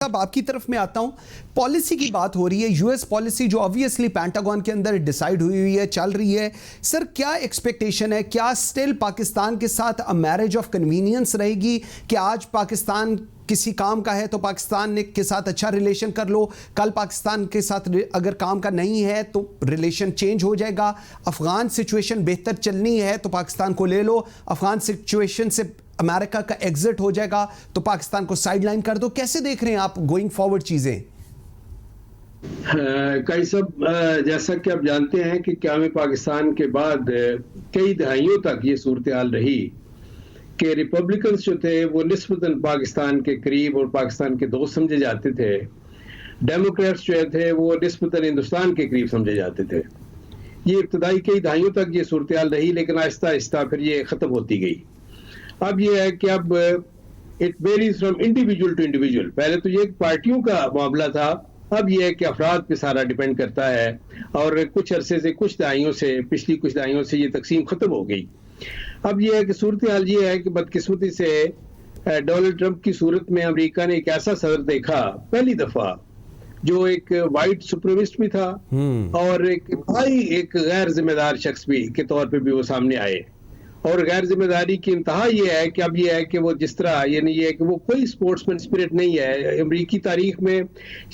اب آپ کی طرف میں آتا ہوں. پالیسی کی بات ہو رہی ہے, یو ایس پالیسی جو آبویسلی پینٹاگون کے اندر ڈیسائیڈ ہوئی ہے, چل رہی ہے. سر کیا ایکسپیکٹیشن ہے, کیا سٹل پاکستان کے ساتھ میرج آف کنوینئنس رہے گی کہ آج پاکستان کسی کام کا ہے تو پاکستان کے ساتھ اچھا ریلیشن کر لو, کل پاکستان کے ساتھ اگر کام کا نہیں ہے تو ریلیشن چینج ہو جائے گا, افغان سچویشن بہتر چلنی ہے تو پاکستان کو لے لو, افغان سچویشن سے امریکہ کا ایگزٹ ہو جائے گا تو پاکستان کو سائیڈ لائن کر دو. کیسے دیکھ رہے ہیں آپ گوئنگ فارورڈ چیزیں؟ کئی سب جیسا کہ آپ جانتے ہیں کہ قیام پاکستان کے بعد کئی دہائیوں تک یہ صورتحال رہی کہ ریپبلکنز جو تھے وہ نسبتاً پاکستان کے قریب اور پاکستان کے دوست سمجھے جاتے تھے, ڈیموکریٹس جو تھے وہ نسبتاً ہندوستان کے قریب سمجھے جاتے تھے. یہ ابتدائی کئی دہائیوں تک یہ صورتحال رہی, لیکن آہستہ آہستہ پھر یہ ختم ہوتی گئی. اب یہ ہے کہ اب it varies from individual to individual. پہلے تو یہ پارٹیوں کا معاملہ تھا, اب یہ ہے کہ افراد پہ سارا ڈیپینڈ کرتا ہے, اور کچھ عرصے سے پچھلی کچھ دہائیوں سے یہ تقسیم ختم ہو گئی. اب یہ ہے کہ صورتحال یہ ہے کہ بدقسمتی سے ڈونلڈ ٹرمپ کی صورت میں امریکہ نے ایک ایسا صدر دیکھا پہلی دفعہ جو ایک وائٹ سپریمسٹ بھی تھا اور ایک غیر ذمہ دار شخص بھی کے طور پہ بھی وہ سامنے آئے. اور غیر ذمہ داری کی انتہا یہ ہے کہ اب یہ ہے کہ وہ جس طرح یعنی یہ ہے کہ وہ کوئی سپورٹس مین اسپرٹ نہیں ہے. امریکی تاریخ میں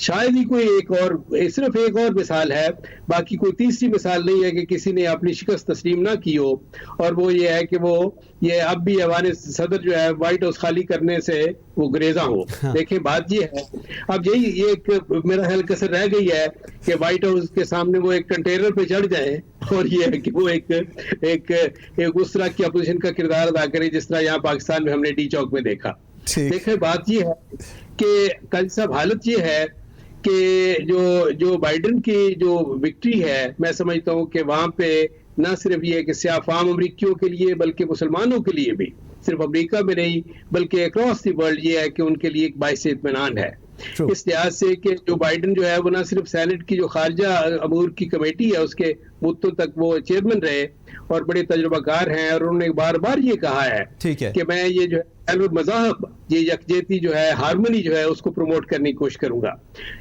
شاید ہی کوئی صرف ایک اور مثال ہے, باقی کوئی تیسری مثال نہیں ہے کہ کسی نے اپنی شکست تسلیم نہ کی ہو. اور وہ یہ ہے کہ وہ یہ اب بھی افغان صدر جو ہے وائٹ ہاؤس خالی کرنے سے وہ گریزاں ہو. دیکھیں بات یہ ہے, اب یہی ایک میرا خیال کسر رہ گئی ہے کہ وائٹ ہاؤس کے سامنے وہ ایک کنٹینر پہ چڑھ جائیں اور یہ ہے کہ وہ ایک اس طرح کی اپوزیشن کا کردار ادا کرے جس طرح یہاں پاکستان میں ہم نے ڈی چوک میں دیکھا. دیکھیں بات یہ ہے کہ کل صاحب حالت یہ ہے کہ جو بائیڈن کی جو وکٹری ہے, میں سمجھتا ہوں کہ وہاں پہ نہ صرف یہ ہے کہ سیاہ فام امریکیوں کے لیے بلکہ مسلمانوں کے لیے بھی, صرف امریکہ میں نہیں بلکہ اکراس دی ورلڈ یہ ہے کہ ان کے لیے ایک باعث اطمینان ہے. اس لحاظ سے کہ جو بائیڈن جو ہے وہ نہ صرف سینٹ کی جو خارجہ امور کی کمیٹی ہے اس کے مدتوں تک وہ چیئرمین رہے اور بڑے تجربہ کار ہیں, اور انہوں نے بار بار یہ کہا ہے کہ میں یہ جو ہے مذاہب یہ یکجہتی جو ہے ہارمنی جو ہے اس کو پروموٹ کرنے کی کوشش کروں گا.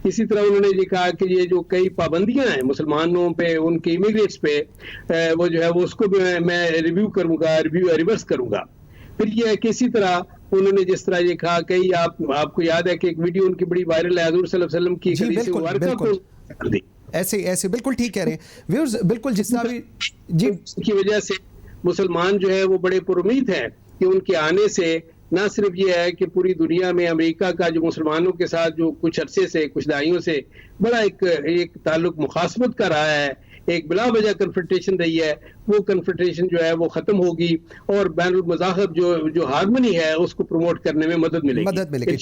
اسی طرح انہوں نے یہ کہا کہ یہ جو کئی پابندیاں ہیں مسلمانوں پہ, ان کے امیگریٹس پہ, وہ جو ہے وہ اس کو بھی میں ریورس کروں گا. پھر یہ ہے کہ اسی طرح انہوں نے جس طرح یہ کہا کہ آپ کو یاد ہے کہ ایک ویڈیو ان کی بڑی وائرل ہے حضور صلی اللہ علیہ وسلم کی حدیث مبارکہ کو کر دی. ایسے بالکل ٹھیک کہہ رہے ہیں ویورز, بالکل جس طرح بھی جی کی وجہ سے مسلمان جو ہے وہ بڑے پر امید ہیں کہ ان کے آنے سے نہ صرف یہ ہے کہ پوری دنیا میں امریکہ کا جو مسلمانوں کے ساتھ جو کچھ عرصے سے کچھ دہائیوں سے بڑا ایک تعلق مخاصمت کا رہا ہے, ایک بلا وجہ کنفرنٹیشن رہی ہے, وہ کنفرنٹیشن جو ہے وہ ختم ہوگی اور بین المذاہب جو ہارمنی ہے اس کو پروموٹ کرنے میں مدد ملے گی.